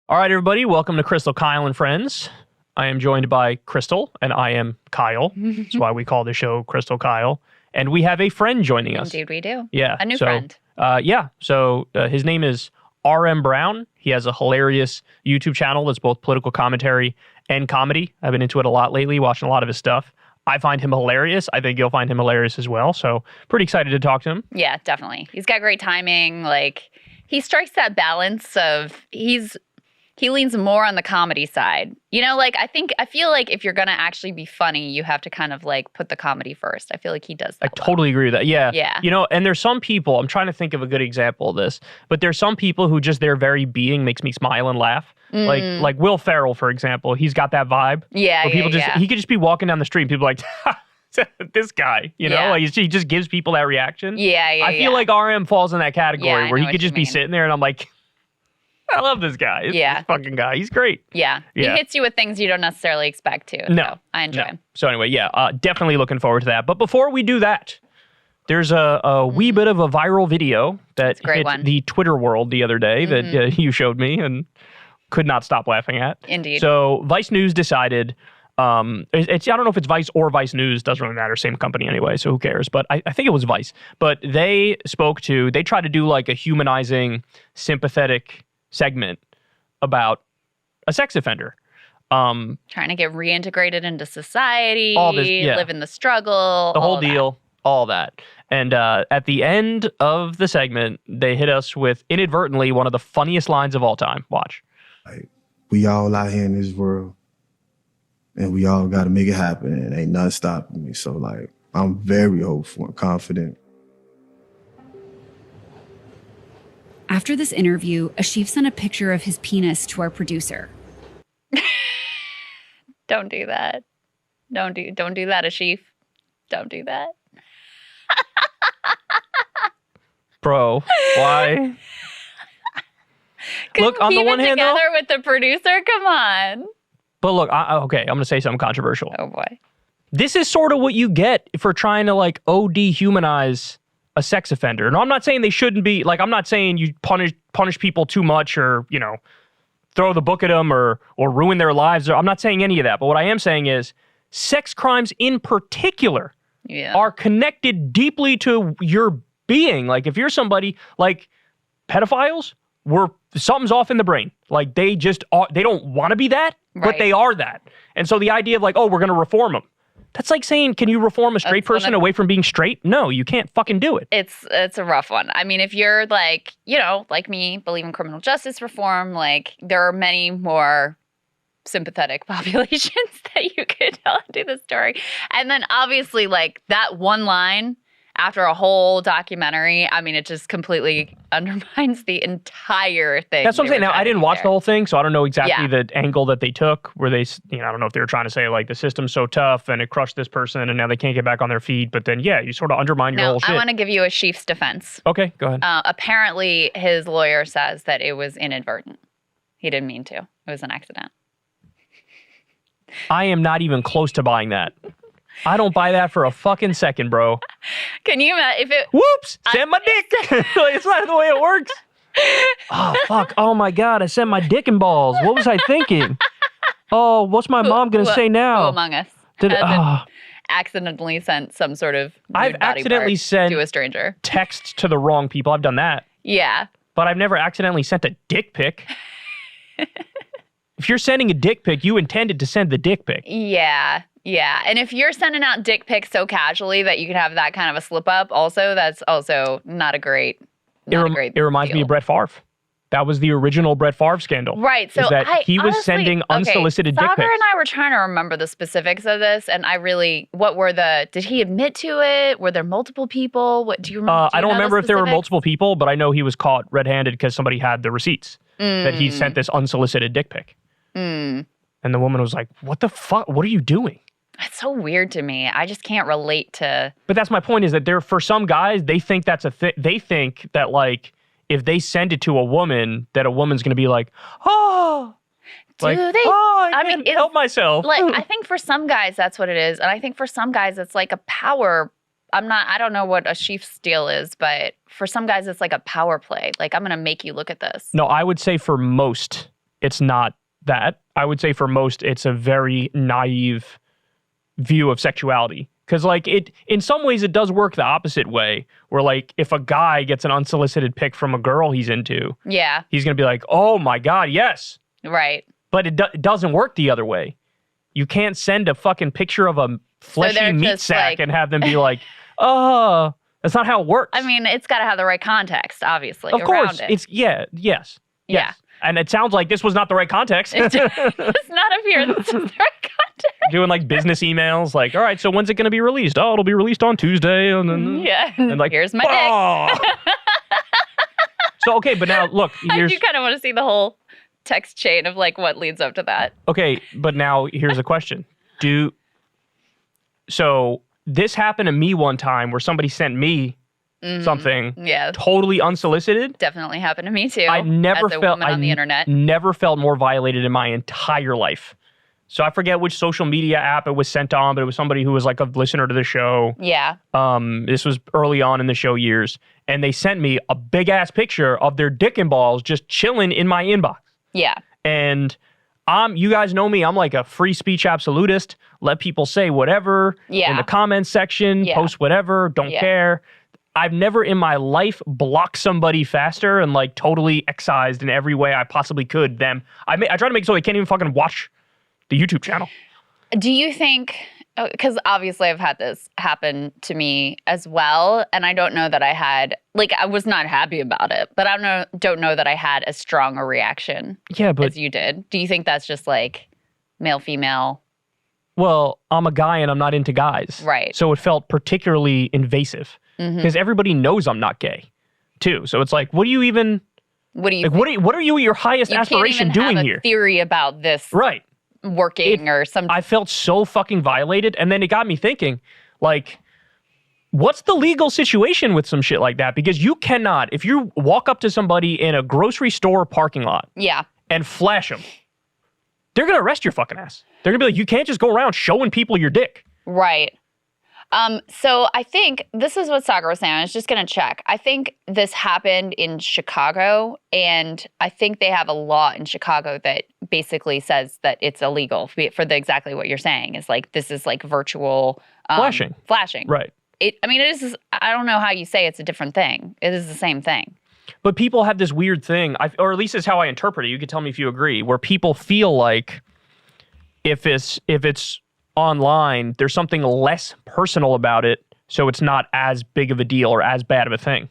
All right, everybody, welcome to Krystal, Kyle, and Friends. I am joined by Krystal, and I am Kyle. That's why we call the show Krystal Kyle. And we have a friend joining us. Indeed we do. Yeah. A new friend. His name is RM Brown. He has a hilarious YouTube channel that's both political commentary and comedy. I've been into it a lot lately, watching a lot of his stuff. I find him hilarious. I think you'll find him hilarious as well. So pretty excited to talk to him. Yeah, definitely. He's got great timing. Like, he strikes that balance of he leans more on the comedy side. You know, like, I feel like if you're going to actually be funny, you have to kind of like put the comedy first. I feel like he does that. I totally agree with that. Yeah. Yeah. You know, and there's some people, I'm trying to think of a good example of this, but there's some people who just their very being makes me smile and laugh. Like Will Ferrell, for example, he's got that vibe. Yeah, where people he could just be walking down the street and people are like, this guy, you know, like he just gives people that reaction. I feel like RM falls in that category where he could just be sitting there and I'm like, I love this guy. This fucking guy. He's great. Yeah. He hits you with things you don't necessarily expect to. No. So I enjoy him. So anyway, definitely looking forward to that. But before we do that, there's a wee bit of a viral video that hit the Twitter world the other day that you showed me and could not stop laughing at. Indeed. So Vice News decided, I don't know if it's Vice or Vice News, doesn't really matter, same company anyway, so who cares? But I think it was Vice. But they tried to do like a humanizing, sympathetic segment about a sex offender. Trying to get reintegrated into society, all this, live in the struggle. The whole deal, all that. And at the end of the segment, they hit us with, inadvertently, one of the funniest lines of all time. Watch. Like, we all out here in this world, and we all got to make it happen, and ain't nothing stopping me. So, like, I'm very hopeful and confident. After this interview, Ashif sent a picture of his penis to our producer. Don't do that. Don't do that, Ashif. Don't do that. Bro, why? Look, on the one hand, together with the producer, come on. But look, I'm going to say something controversial. Oh boy. This is sort of what you get for trying to like dehumanize a sex offender. No, I'm not saying they shouldn't be, like, I'm not saying you punish people too much or, you know, throw the book at them or ruin their lives. I'm not saying any of that. But what I am saying is sex crimes in particular are connected deeply to your being. Like, if you're somebody, like, pedophiles, something's off in the brain. Like, they don't want to be that, but they are that. And so the idea of like, oh, we're going to reform them. That's like saying, can you reform a straight person away from being straight? No, you can't fucking do it. It's a rough one. I mean, if you're like, you know, like me, believe in criminal justice reform, like, there are many more sympathetic populations that you could tell into the story. And then obviously, like, that one line after a whole documentary, I mean, it just completely undermines the entire thing. That's what I'm saying. Now, I didn't watch the whole thing, so I don't know exactly the angle that they took, where they, you know, I don't know if they were trying to say, like, the system's so tough and it crushed this person and now they can't get back on their feet. But then, you sort of undermine your whole shit. I want to give you Ashif's defense. Okay, go ahead. Apparently, his lawyer says that it was inadvertent. He didn't mean to. It was an accident. I am not even close to buying that. I don't buy that for a fucking second, bro. Can you imagine if it... Whoops! Sent my dick! It's not the way it works. Oh, fuck. Oh, my God. I sent my dick and balls. What was I thinking? Oh, what's my mom going to say now? Who among us accidentally sent some sort of I've accidentally sent to a stranger. Text to the wrong people. I've done that. Yeah. But I've never accidentally sent a dick pic. If you're sending a dick pic, you intended to send the dick pic. Yeah. Yeah, and if you're sending out dick pics so casually that you can have that kind of a slip up, also, that's also not a great. It reminds me of Brett Favre. That was the original Brett Favre scandal. Right. So he was sending unsolicited dick pics. Sagar and I were trying to remember the specifics of this, and did he admit to it? Were there multiple people? What do you remember? I don't remember if there were multiple people, but I know he was caught red-handed because somebody had the receipts that he sent this unsolicited dick pic. And the woman was like, "What the fuck? What are you doing?" That's so weird to me. I just can't relate to. But that's my point, is that for some guys, they think that's a thing. They think that, like, if they send it to a woman, that a woman's going to be like, oh. I can't help myself. Like, I think for some guys, that's what it is. And I think for some guys, it's like a power. I don't know what a Chiefs deal is, but for some guys, it's like a power play. Like, I'm going to make you look at this. No, I would say for most, it's not that. I would say for most, it's a very naive view of sexuality. Because, like, in some ways, it does work the opposite way, where, like, if a guy gets an unsolicited pic from a girl he's into, he's going to be like, oh, my God, yes. Right. But it doesn't work the other way. You can't send a fucking picture of a fleshy meat sack and have them be like, oh, that's not how it works. I mean, it's got to have the right context, obviously. Of course. It. Yes. Yeah. And it sounds like this was not the right context. It's not appear this is the right context. Doing like business emails, like, all right, so when's it going to be released? Oh, it'll be released on Tuesday. And then, and like, here's my dick. So, okay, but now look. I do kind of want to see the whole text chain of like what leads up to that. Okay, but now here's a question. So this happened to me one time where somebody sent me something totally unsolicited. Definitely happened to me too. I never as a felt woman on the internet. Never felt more violated in my entire life. So I forget which social media app it was sent on, but it was somebody who was like a listener to the show. Yeah. This was early on in the show years, and they sent me a big ass picture of their dick and balls just chilling in my inbox. Yeah. And you guys know me, I'm like a free speech absolutist. Let people say whatever in the comments section, post whatever, don't care. I've never in my life blocked somebody faster and like totally excised in every way I possibly could them. I try to make it so they can't even fucking watch the YouTube channel. Do you think, because obviously I've had this happen to me as well, and I don't know that I had, like, I was not happy about it, but I don't know that I had as strong a reaction as you did. Do you think that's just like male, female? Well, I'm a guy and I'm not into guys. Right. So it felt particularly invasive because everybody knows I'm not gay too. So it's like, what are you what are you at your highest aspiration doing here? You can't even have a theory about this. Right. Working or something. I felt so fucking violated, and then it got me thinking, like, what's the legal situation with some shit like that? Because you cannot, if you walk up to somebody in a grocery store parking lot and flash them, they're gonna arrest your fucking ass. They're gonna be like, you can't just go around showing people your dick. Right. So I think this is what Sagar was saying. I was just going to check. I think this happened in Chicago, and I think they have a law in Chicago that basically says that it's illegal for exactly what you're saying. Is like, this is like virtual flashing. Right. It is, I don't know how you say it's a different thing. It is the same thing. But people have this weird thing, or at least it's how I interpret it. You could tell me if you agree, where people feel like if it's online, there's something less personal about it, so it's not as big of a deal or as bad of a thing.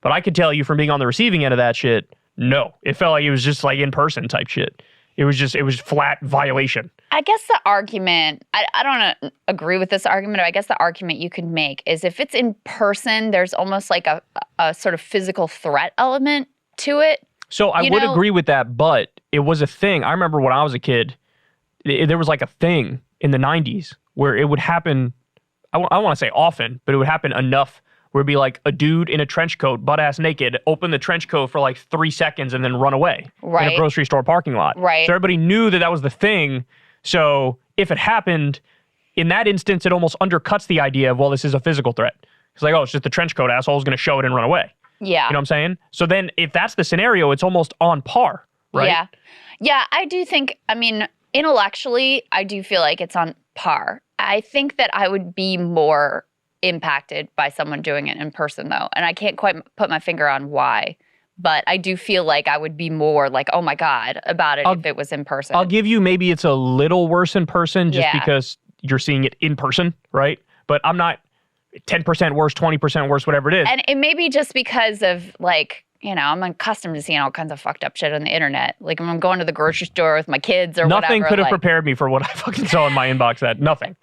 But I could tell you from being on the receiving end of that shit, no. It felt like it was just like in-person type shit. It was flat violation. I guess the argument, I don't agree with this argument, but I guess the argument you could make is if it's in person, there's almost like a sort of physical threat element to it. So I would agree with that, but it was a thing. I remember when I was a kid, there was like a thing in the 90s where it would happen, I want to say often, but it would happen enough where it'd be like a dude in a trench coat, butt-ass naked, open the trench coat for like 3 seconds and then run away in a grocery store parking lot. Right. So everybody knew that was the thing. So if it happened, in that instance, it almost undercuts the idea of, well, this is a physical threat. It's like, oh, it's just the trench coat asshole's going to show it and run away. Yeah. You know what I'm saying? So then if that's the scenario, it's almost on par, right? Yeah. Yeah, I do think, I mean, intellectually, I do feel like it's on par. I think that I would be more impacted by someone doing it in person, though. And I can't quite put my finger on why. But I do feel like I would be more like, oh my God, about it if it was in person. I'll give you maybe it's a little worse in person just because you're seeing it in person, right? But I'm not 10% worse, 20% worse, whatever it is. And it may be just because of like, you know, I'm accustomed to seeing all kinds of fucked up shit on the internet. Like when I'm going to the grocery store with my kids or whatever. Nothing could have prepared me for what I fucking saw in my inbox. Nothing.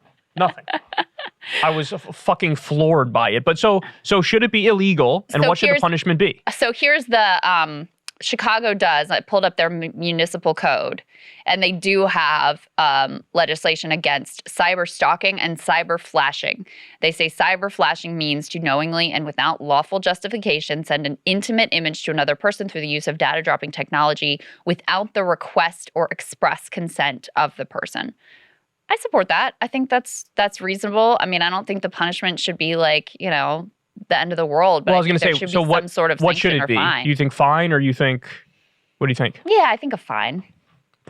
I was fucking floored by it. But so should it be illegal? And what should the punishment be? So here's the Chicago does. I pulled up their municipal code, and they do have legislation against cyber stalking and cyber flashing. They say cyber flashing means to knowingly and without lawful justification send an intimate image to another person through the use of data dropping technology without the request or express consent of the person. I support that. I think that's reasonable. I mean, I don't think the punishment should be like, you know, the end of the world. But well, I was going to say, so what should it be? Fine. Do you think fine or what do you think? Yeah, I think a fine.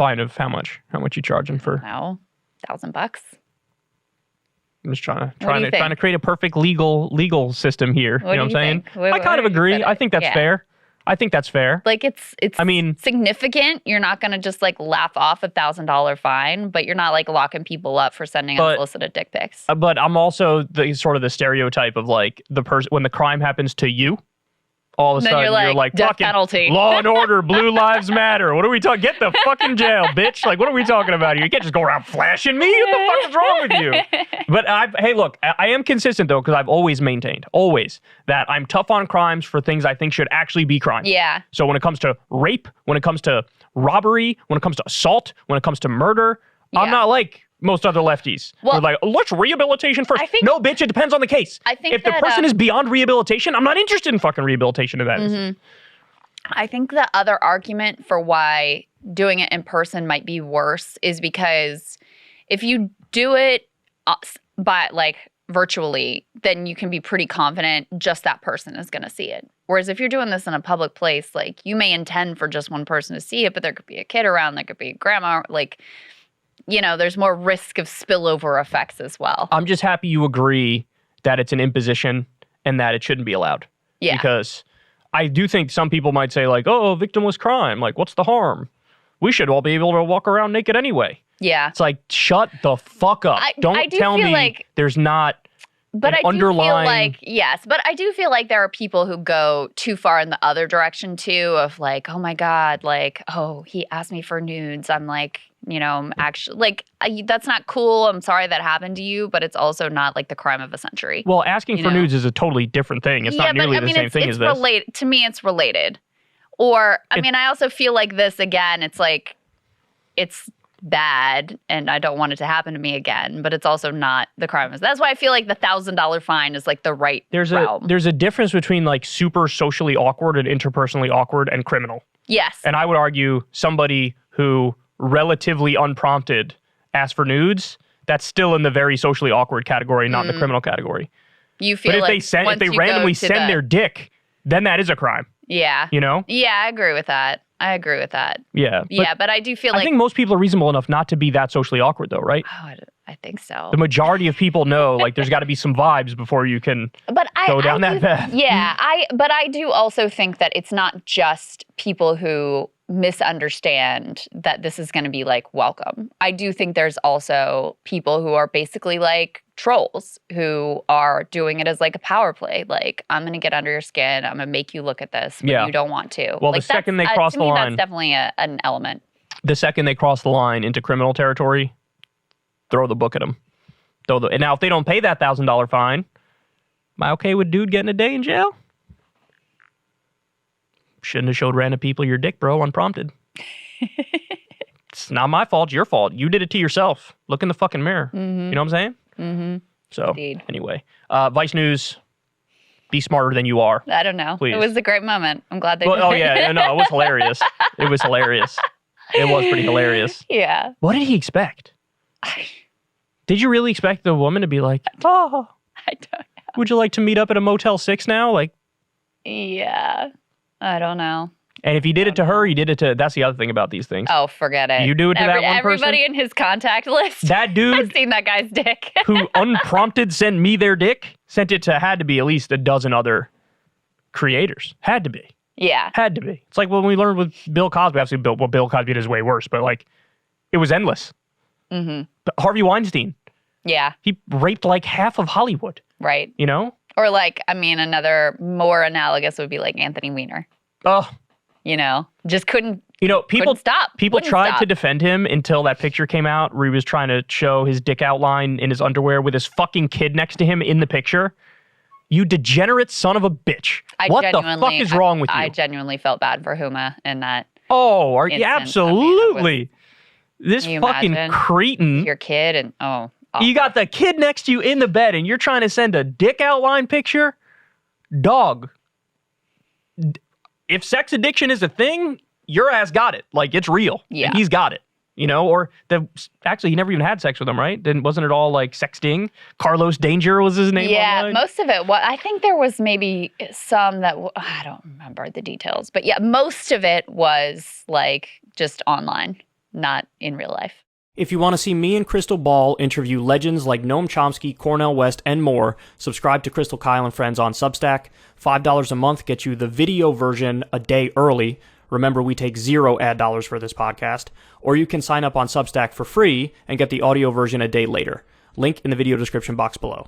Fine of how much? How much you charging for? No, $1,000. I'm just trying What do you to think? create a perfect legal system here. What you know do what I'm you saying? think? What I kind of do you agree. think? I think that's Yeah. fair. I think that's fair. Like it's I mean- significant. You're not going to just like laugh off $1,000 fine, but you're not like locking people up for sending unsolicited dick pics. But I'm also the sort of the stereotype of like the person when the crime happens to you. All of a Then sudden, you're like, death fucking penalty. Law and Order, Blue Lives Matter. What are we talking? Get the fucking jail, bitch! Like, what are we talking about here? You can't just go around flashing me. What the fuck is wrong with you? But hey, look, I am consistent though because I've always maintained, that I'm tough on crimes for things I think should actually be crimes. Yeah. So when it comes to rape, when it comes to robbery, when it comes to assault, when it comes to murder, I'm Yeah. not like most other lefties. Well, We're like, let's rehabilitation first. I think- No, bitch, it depends on the case. I think if the that, person is beyond rehabilitation, I'm not interested in fucking rehabilitation of that. Mm-hmm. I think the other argument for why doing it in person might be worse is because if you do it by like virtually, then you can be pretty confident just that person is going to see it. Whereas if you're doing this in a public place, like you may intend for just one person to see it, but there could be a kid around, there could be a grandma, like, you know, there's more risk of spillover effects as well. I'm just happy you agree that it's an imposition and that it shouldn't be allowed. Yeah. Because I do think some people might say like, oh, victimless crime. Like, what's the harm? We should all be able to walk around naked anyway. Yeah. It's like, shut the fuck up. I Don't do tell feel me like- there's not But an I do underlying- feel like, yes, but I do feel like there are people who go too far in the other direction too of like, oh my God, like, oh, he asked me for nudes. I'm like, you know, actually, like, that's not cool. I'm sorry that happened to you, but it's also not like the crime of a century. Well, asking You for know? nudes is a totally different thing. It's not nearly the same thing as this. Related, to me, it's related. Or, I mean, I also feel like this, again, it's like, it's bad and I don't want it to happen to me again, but it's also not the crime. That's why I feel like the $1,000 fine is like the right realm. There's a difference between like super socially awkward and interpersonally awkward and criminal. Yes. And I would argue somebody who relatively unprompted asks for nudes, that's still in the very socially awkward category, not in the criminal category. You feel But if like they randomly send their dick, then that is a crime. Yeah. You know? Yeah, I agree with that. Yeah. Yeah, but I do feel I like think most people are reasonable enough not to be that socially awkward though, right? oh, I think so. The majority of people know like there's got to be some vibes before you can But go down that path. Yeah, but I do also think that it's not just people who misunderstand that this is going to be like welcome. I do think there's also people who are basically like trolls who are doing it as like a power play. Like, I'm going to get under your skin. I'm going to make you look at this, but Yeah. you don't want to. Well, like, the second they that's, cross to the me, line- that's definitely an element. The second they cross the line into criminal territory, throw the book at them. Now, if they don't pay that $1,000 fine, am I okay with dude getting a day in jail? Shouldn't have showed random people your dick, bro, unprompted. It's not my fault. It's your fault. You did it to yourself. Look in the fucking mirror. You know what I'm saying? Mm-hmm. So, Indeed. anyway. Vice News, be smarter than you are. I don't know. Please. It was a great moment. I'm glad they Well, did oh, it. yeah. No, it was hilarious. It was hilarious. It was pretty hilarious. Yeah. What did he expect? Did you really expect the woman to be like, oh, I don't know. would you like to meet up at a Motel 6 now? Like, Yeah. I don't know. and if he did it to her, he did it to, that's the other thing about these things. Oh, forget it. You do it to that one person? Everybody in his contact list. That I've dude seen that guy's dick. who unprompted sent me their dick, sent it to, had to be at least a dozen other creators. Had to be. Yeah. Had to be. It's like when we learned with Bill Cosby. Obviously, Bill Cosby did is way worse, but like, it was endless. Mm-hmm. But Harvey Weinstein, Yeah. he raped like half of Hollywood, Right. you know? Or like, I mean, another more analogous would be like Anthony Weiner. Oh, You know, just couldn't people stop. People Wouldn't tried stop. to defend him until that picture came out where he was trying to show his dick outline in his underwear with his fucking kid next to him in the picture. You degenerate son of a bitch. What the fuck is wrong with you? I genuinely felt bad for Huma in that. Oh, are you instance. I mean, absolutely. This Can you fucking imagine? cretin. Your kid and You got the kid next to you in the bed and you're trying to send a dick outline picture? Dog. If sex addiction is a thing, your ass got it. Like, it's real. Yeah. And he's got it. You know, or actually, he never even had sex with him, right? Wasn't it all like sexting? Carlos Danger was his name. Yeah, online? most of it. I think there was maybe some that I don't remember the details, but yeah, most of it was like just online. not in real life. If you want to see me and Krystal Ball interview legends like Noam Chomsky, Cornel West, and more, subscribe to Krystal, Kyle, and Friends on Substack. $5 a month gets you the video version a day early. Remember, we take 0 ad dollars for this podcast. Or you can sign up on Substack for free and get the audio version a day later. Link in the video description box below.